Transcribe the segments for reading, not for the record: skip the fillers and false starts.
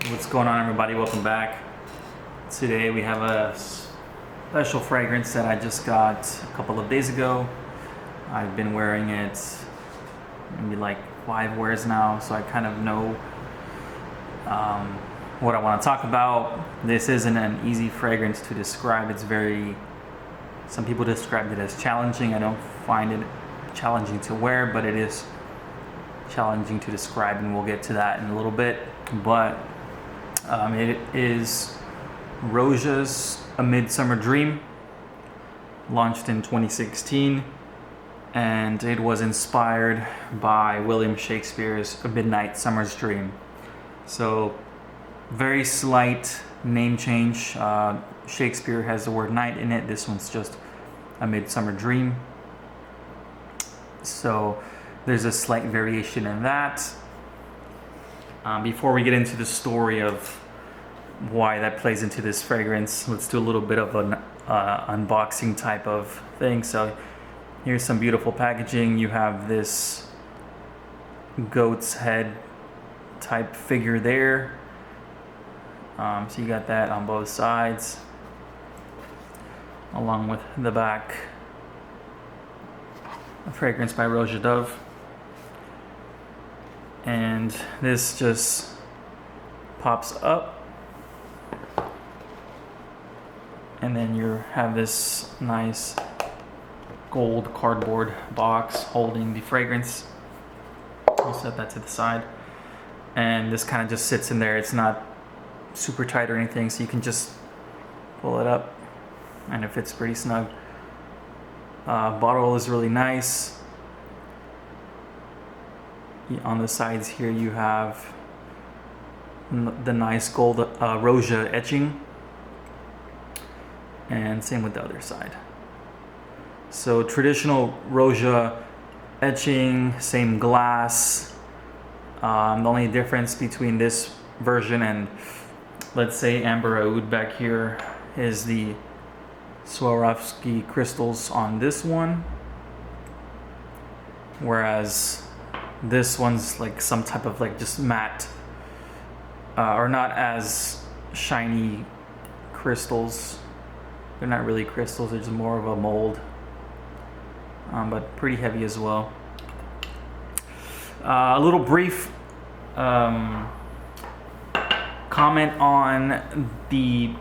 What's going on, everybody? Welcome back. Today we have a special fragrance that I just got a couple of days ago. I've been wearing it maybe like 5 wears now, so I kind of know what I want to talk about. This isn't an easy fragrance to describe. Some people described it as challenging. I don't find it challenging to wear, but it is challenging to describe, and we'll get to that in a little bit. But it is Roja's A Midsummer Dream, launched in 2016, and it was inspired by William Shakespeare's A Midsummer's Dream. So very slight name change. Shakespeare has the word night in it. This one's just A Midsummer Dream. So there's a slight variation in that. Before we get into the story of why that plays into this fragrance, let's do a little bit of an unboxing type of thing. So here's some beautiful packaging. You have this goat's head type figure there. So you got that on both sides, along with the back. A fragrance by Roja Dove. And this just pops up, and then you have this nice gold cardboard box holding the fragrance. I'll set that to the side, and this kind of just sits in there. It's not super tight or anything, so you can just pull it up and it fits pretty snug. Bottle is really nice. On the sides here you have the nice gold Roja etching, and same with the other side. So traditional Roja etching, same glass. The only difference between this version and, let's say, Amber Oud back here is the Swarovski crystals on this one, whereas this one's like some type of like just matte or not as shiny crystals. They're not really crystals, they're just more of a mold, but pretty heavy as well. A little brief comment on the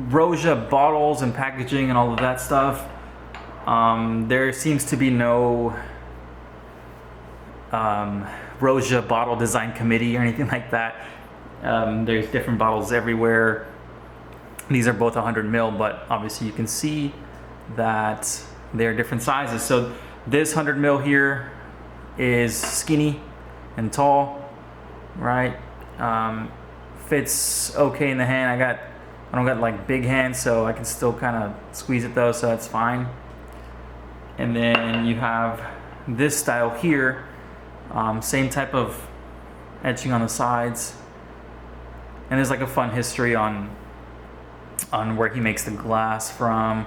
Roja bottles and packaging and all of that stuff. There seems to be no Roja bottle design committee or anything like that. There's different bottles everywhere. These are both 100 ml, but obviously you can see that they're different sizes. So this 100 ml here is skinny and tall, right? Fits okay in the hand. I don't got like big hands, so I can still kind of squeeze it though, so that's fine. And then you have this style here. Same type of etching on the sides, and there's like a fun history on where he makes the glass from,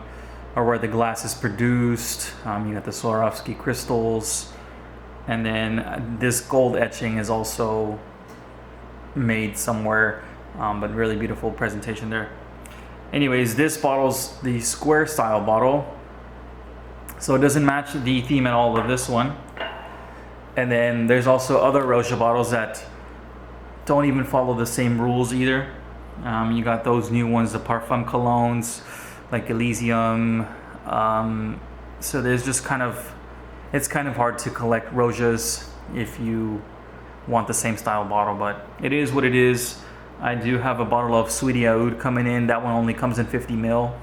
or where the glass is produced. You got the Swarovski crystals, and then this gold etching is also made somewhere, but really beautiful presentation there. Anyways, this bottle's the square style bottle, so it doesn't match the theme at all of this one. And then there's also other Roja bottles that don't even follow the same rules either. You got those new ones, the Parfum colognes, like Elysium. So there's just it's kind of hard to collect Rojas if you want the same style bottle, but it is what it is. I do have a bottle of Sweetie Oud coming in. That one only comes in 50 ml.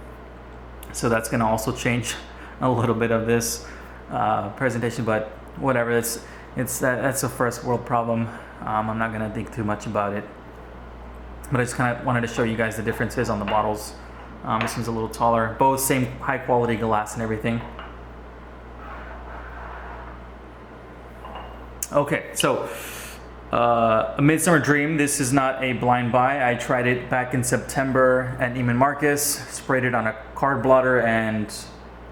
So that's gonna also change a little bit of this presentation, but whatever, that's a first world problem. I'm not gonna think too much about it, but I just kind of wanted to show you guys the differences on the bottles. This one's a little taller, both same high quality glass and everything. Okay, so A Midsummer Dream, this is not a blind buy. I tried it back in September at Neiman Marcus, sprayed it on a card blotter, and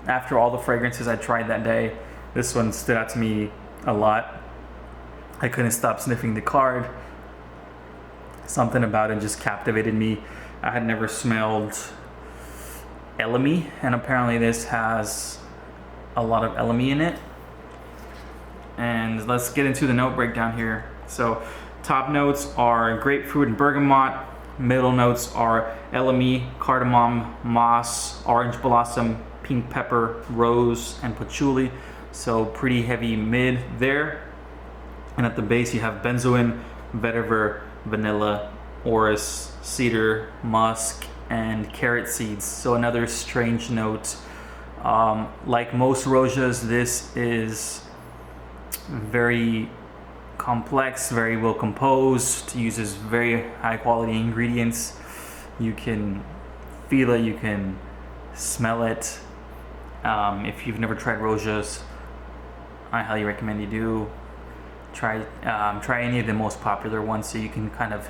after all the fragrances I tried that day, this one stood out to me a lot. I couldn't stop sniffing the card. Something about it just captivated me. I had never smelled elemi, and apparently this has a lot of elemi in it. And let's get into the note breakdown here. So top notes are grapefruit and bergamot. Middle notes are elemi, cardamom, moss, orange blossom, pink pepper, rose, and patchouli. So pretty heavy mid there. And at the base you have benzoin, vetiver, vanilla, orris, cedar, musk, and carrot seeds. So another strange note. Like most Rojas, this is very complex, very well composed, uses very high quality ingredients. You can feel it, you can smell it. If you've never tried Rojas, I highly recommend you do. Try any of the most popular ones so you can kind of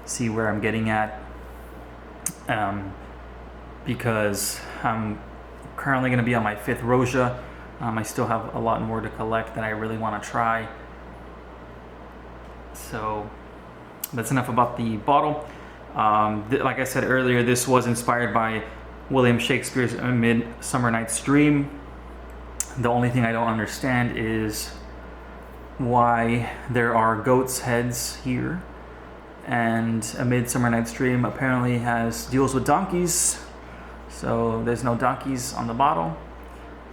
see where I'm getting at. Because I'm currently going to be on my 5th Roja. I still have a lot more to collect that I really want to try. So that's enough about the bottle. Like I said earlier, this was inspired by William Shakespeare's Midsummer Night's Dream. The only thing I don't understand is why there are goats' heads here, and A Midsummer Night's Dream apparently deals with donkeys, so there's no donkeys on the bottle.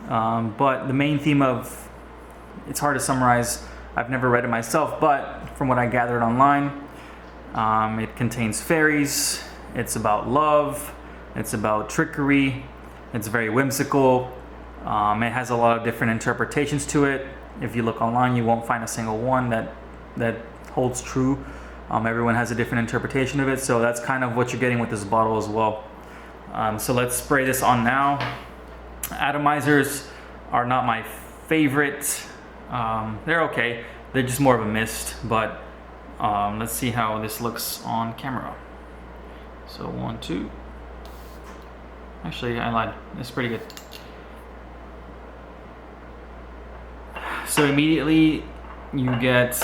But the main theme of, it's hard to summarize, I've never read it myself, but from what I gathered online, it contains fairies, it's about love, it's about trickery, it's very whimsical, it has a lot of different interpretations to it. If you look online, you won't find a single one that holds true. Everyone has a different interpretation of it, so that's kind of what you're getting with this bottle as well. So let's spray this on now. Atomizers are not my favorite. They're okay. They're just more of a mist, but let's see how this looks on camera. So 1, 2. Actually, I lied. It's pretty good. So immediately you get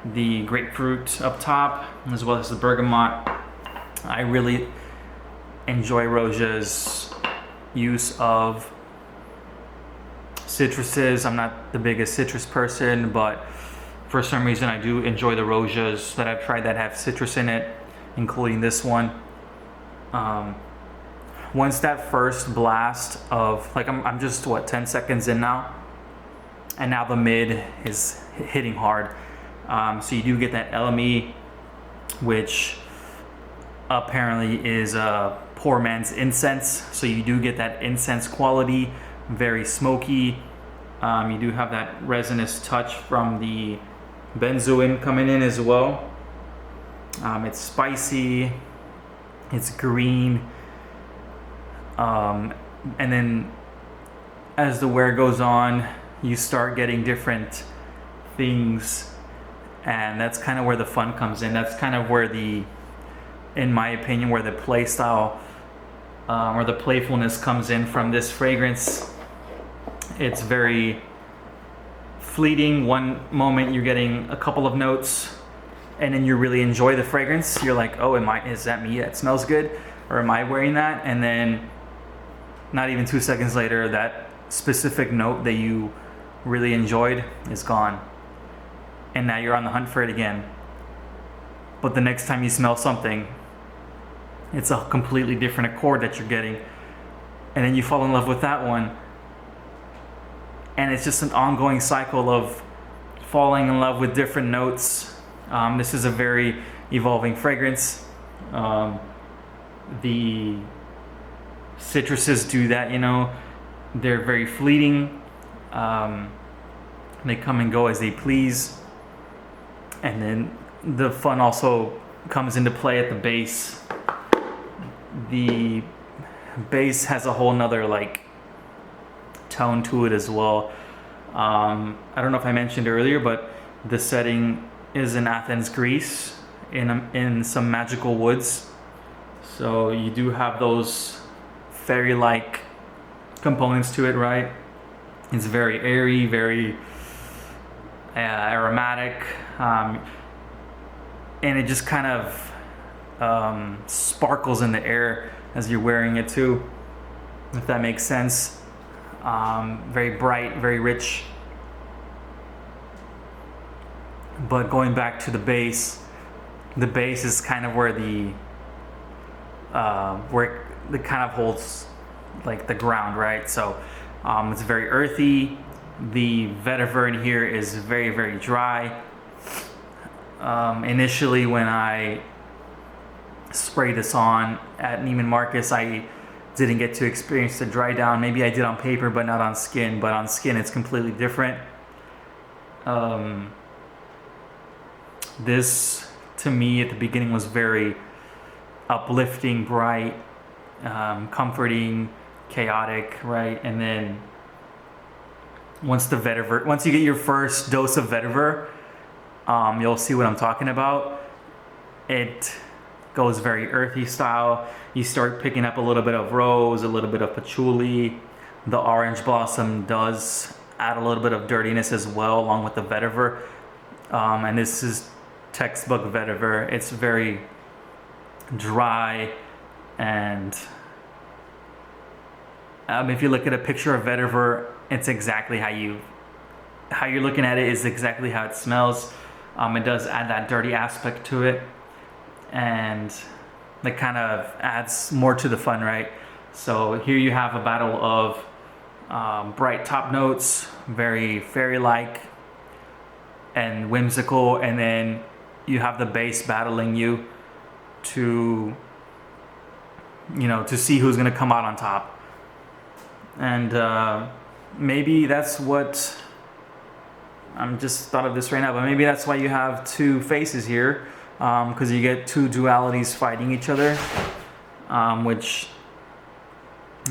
the grapefruit up top as well as the bergamot. I really enjoy Roja's use of citruses. I'm not the biggest citrus person, but for some reason I do enjoy the Rojas that I've tried that have citrus in it, including this one. Once that first blast of, like, I'm just 10 seconds in now, and now the mid is hitting hard. So you do get that elemi, which apparently is a poor man's incense. So you do get that incense quality, very smoky. You do have that resinous touch from the benzoin coming in as well. It's spicy, it's green, and then as the wear goes on, you start getting different things, and that's kind of where the fun comes in. That's kind of where in my opinion, where the play style or the playfulness comes in from this fragrance. It's very fleeting. One moment you're getting a couple of notes, and then you really enjoy the fragrance. You're like, oh, is that me? That smells good, or am I wearing that? And then not even 2 seconds later, that specific note that you really enjoyed is gone, and now you're on the hunt for it again. But the next time you smell something, it's a completely different accord that you're getting, and then you fall in love with that one, and it's just an ongoing cycle of falling in love with different notes. This is a very evolving fragrance. The citruses do that, they're very fleeting. They come and go as they please, and then the fun also comes into play at the base. The base has a whole nother tone to it as well. I don't know if I mentioned earlier, but the setting is in Athens, Greece, in some magical woods. So you do have those fairy-like components to it, right? It's very airy, very aromatic. and it just kind of sparkles in the air as you're wearing it too, if that makes sense. Very bright, very rich. But going back to the base is kind of where it kind of holds like the ground, right? So it's very earthy. The vetiver in here is very, very dry. Initially, when I sprayed this on at Neiman Marcus, I didn't get to experience the dry down. Maybe I did on paper, but not on skin. But on skin, it's completely different. This, to me, at the beginning was very uplifting, bright, comforting, chaotic, right? And then once you get your first dose of vetiver, you'll see what I'm talking about. It goes very earthy style. You start picking up a little bit of rose, a little bit of patchouli. The orange blossom does add a little bit of dirtiness as well, along with the vetiver. And this is textbook vetiver. It's very dry, and if you look at a picture of vetiver, it's exactly how you're looking at it is exactly how it smells. It does add that dirty aspect to it, and that kind of adds more to the fun, right? So here you have a battle of bright top notes, very fairy-like and whimsical, and then you have the base battling you to see who's going to come out on top. And maybe that's what I'm just thought of this right now, but maybe that's why you have two faces here, because you get two dualities fighting each other, which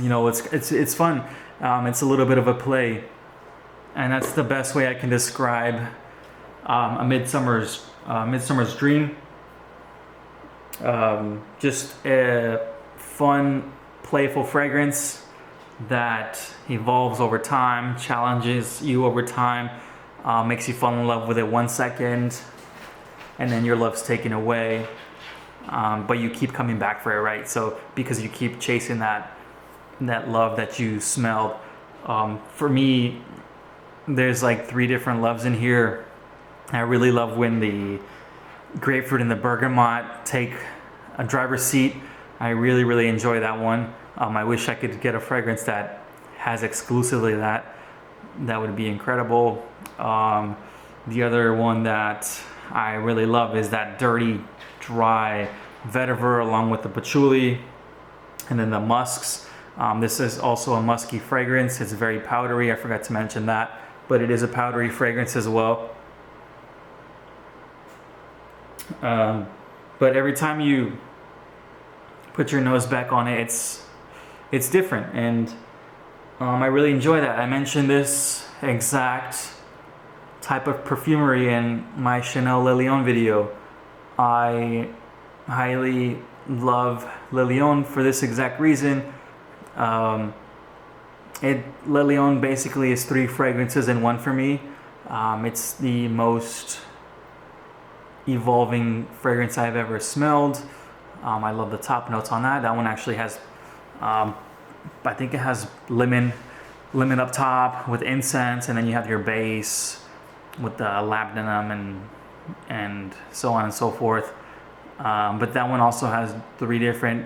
it's fun. It's a little bit of a play, and that's the best way I can describe a Midsummer's Dream. Just a fun, playful fragrance that evolves over time, challenges you over time, makes you fall in love with it 1 second, and then your love's taken away. But you keep coming back for it, right? So because you keep chasing that love that you smelled. For me, there's like 3 different loves in here. I really love when the grapefruit and the bergamot take a driver's seat. I really, really enjoy that one. I wish I could get a fragrance that has exclusively that. That would be incredible. The other one that I really love is that dirty, dry vetiver along with the patchouli and then the musks. This is also a musky fragrance. It's very powdery. I forgot to mention that, but it is a powdery fragrance as well. But every time you put your nose back on it, it's different, and I really enjoy that. I mentioned this exact type of perfumery in my Chanel Le Lion video. I highly love Le Lion for this exact reason. Le Lion basically is 3 fragrances in one for me. It's the most evolving fragrance I've ever smelled. I love the top notes on that. That one actually has, I think it has lemon up top with incense, and then you have your base with the labdanum and so on and so forth. But that one also has 3 different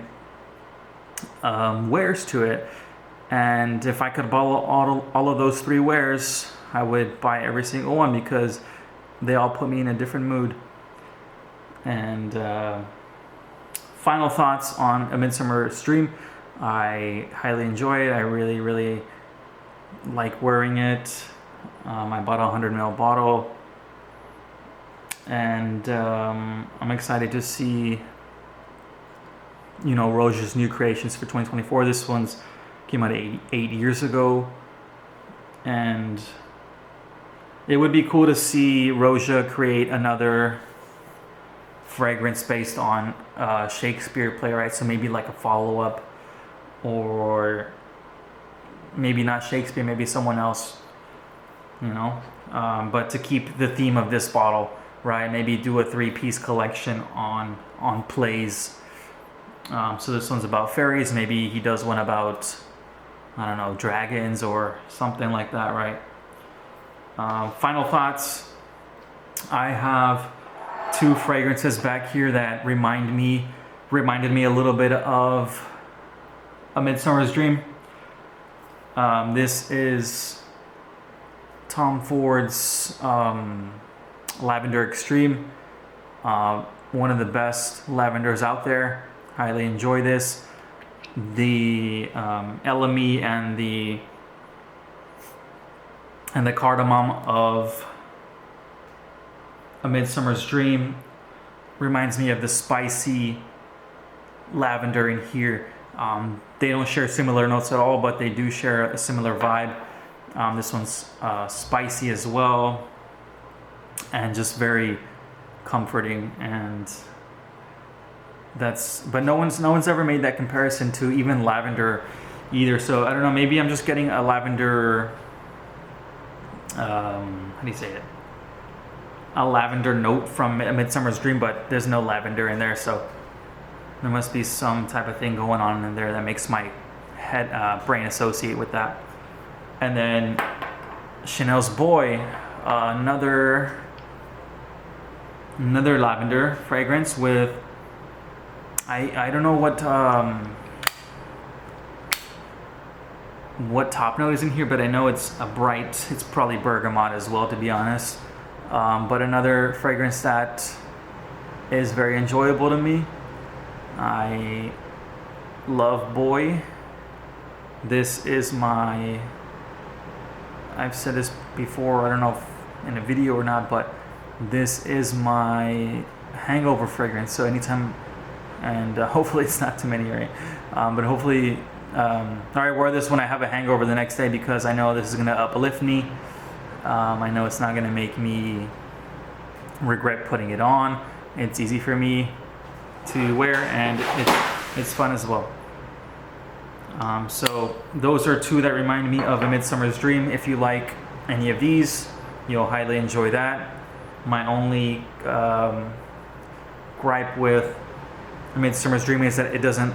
wares to it, and if I could bottle all of those 3 wares, I would buy every single one because they all put me in a different mood. And final thoughts on A Midsummer's Dream. I highly enjoy it. I really, really like wearing it. I bought a 100 ml bottle, and I'm excited to see Roja's new creations for 2024. This one's came out 8 years ago, and it would be cool to see Roja create another fragrance based on Shakespeare playwright. So maybe like a follow-up, or maybe not Shakespeare, maybe someone else, but to keep the theme of this bottle, right? Maybe do a 3-piece collection on plays. So this one's about fairies. Maybe he does one about, I don't know, dragons or something like that, right? Final thoughts. I have 2 fragrances back here that reminded me a little bit of A Midsummer's Dream. This is Tom Ford's Lavender Extreme. One of the best lavenders out there. Highly enjoy this. The LME and the cardamom of A Midsummer's Dream reminds me of the spicy lavender in here. They don't share similar notes at all, but they do share a similar vibe. This one's spicy as well, and just very comforting. And but no one's ever made that comparison to even lavender either. So I don't know. Maybe I'm just getting a lavender. How do you say it? A lavender note from A Midsummer's Dream, but there's no lavender in there, so there must be some type of thing going on in there that makes my brain associate with that. And then Chanel's Boy, another lavender fragrance with I don't know what top note is in here, but I know it's probably bergamot as well, to be honest. But another fragrance that is very enjoyable to me. I love Boy. This is I've said this before, I don't know if in a video or not, but this is my hangover fragrance. So anytime, and hopefully it's not too many, right? But hopefully, I wear this when I have a hangover the next day, because I know this is going to uplift me. I know it's not going to make me regret putting it on. It's easy for me to wear, and it's fun as well. So those are 2 that remind me of A Midsummer's Dream. If you like any of these, you'll highly enjoy that. My only gripe with A Midsummer's Dream is that it doesn't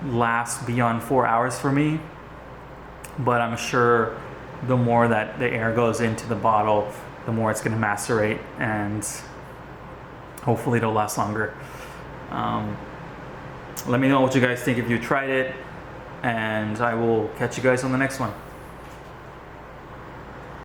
last beyond 4 hours for me. But I'm sure the more that the air goes into the bottle, the more it's going to macerate, and hopefully it'll last longer. Let me know what you guys think if you tried it, and I will catch you guys on the next one.